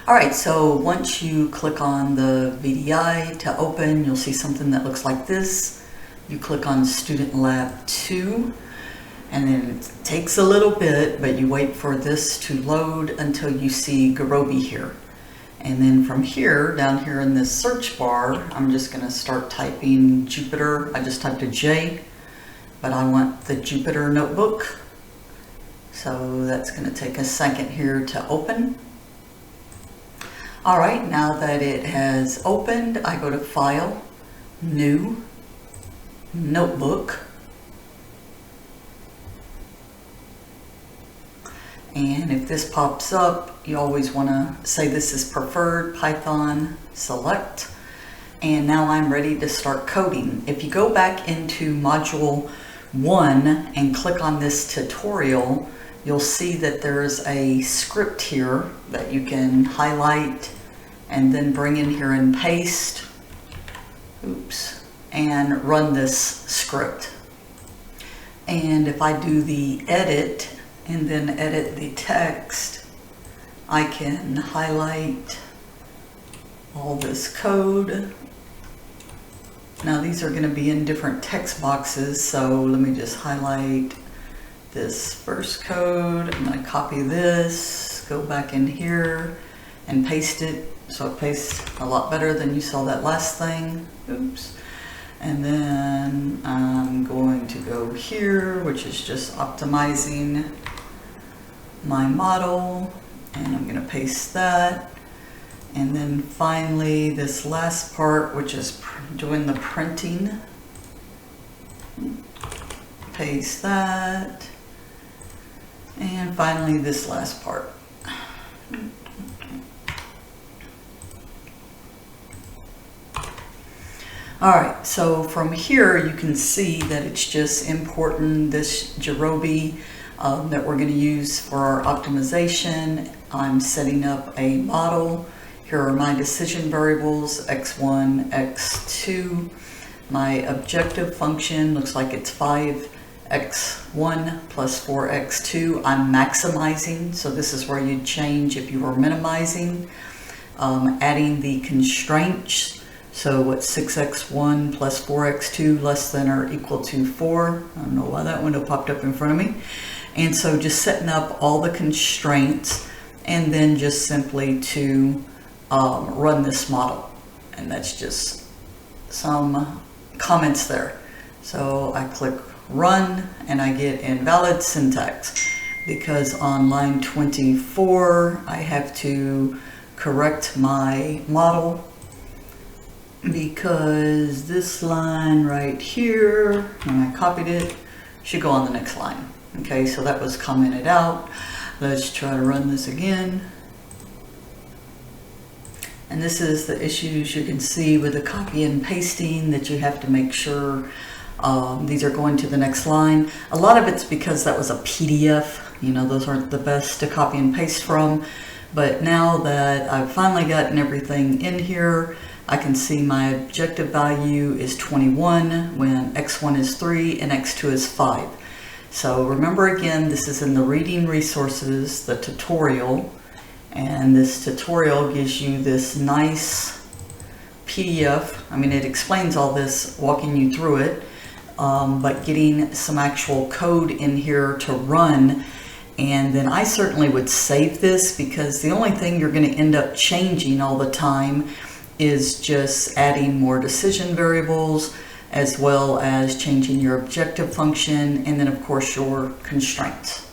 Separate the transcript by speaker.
Speaker 1: All right, so once you click on the VDI to open, you'll see something that looks like this. You click on Student Lab 2, and then it takes a little bit, but you wait for this to load until you see Gurobi here. And then from here, down here in this search bar, I'm just gonna start typing Jupyter. I just typed a J, but I want the Jupyter notebook. So that's gonna take a second here to open. All right, now that it has opened, I go to File, New, Notebook. And if this pops up, you always want to say this is preferred, Python, select. And now I'm ready to start coding. If you go back into module 1 and click on this tutorial, you'll see that there's a script here that you can highlight and then bring in here and paste, and run this script. And if I do the edit and then edit the text, I can highlight all this code. Now these are going to be in different text boxes, so let me just highlight this first code. I'm going to copy this, go back in here and paste it, so it pastes a lot better than you saw that last thing. And then I'm going to go here, which is just optimizing my model, and I'm going to paste that. And then finally this last part, which is doing the printing, paste that. And finally this last part. All right, so from here you can see that it's just importing this Gurobi that we're going to use for our optimization. I'm setting up a model. Here are my decision variables, x1, x2. My objective function looks like it's 5x1 plus 4x2. I'm maximizing, so this is where you'd change if you were minimizing. Adding the constraints. So what's 6x1 plus 4x2 less than or equal to 4? I don't know why that window popped up in front of me. And so just setting up all the constraints and then just simply to run this model. And that's just some comments there. So I click run and I get invalid syntax because on line 24 I have to correct my model, because this line right here, when I copied it, should go on the next line. Okay, so that was commented out. Let's try to run this again. And this is the issues you can see with the copy and pasting, that you have to make sure these are going to the next line. A lot of it's because that was a PDF. You know, those aren't the best to copy and paste from. But now that I've finally gotten everything in here, I can see my objective value is 21 when x1 is 3 and x2 is 5. So remember again, this is in the reading resources, the tutorial, and this tutorial gives you this nice PDF. I mean, it explains all this, walking you through it, but getting some actual code in here to run. And then I certainly would save this, because the only thing you're going to end up changing all the time is just adding more decision variables, as well as changing your objective function, and then of course your constraints.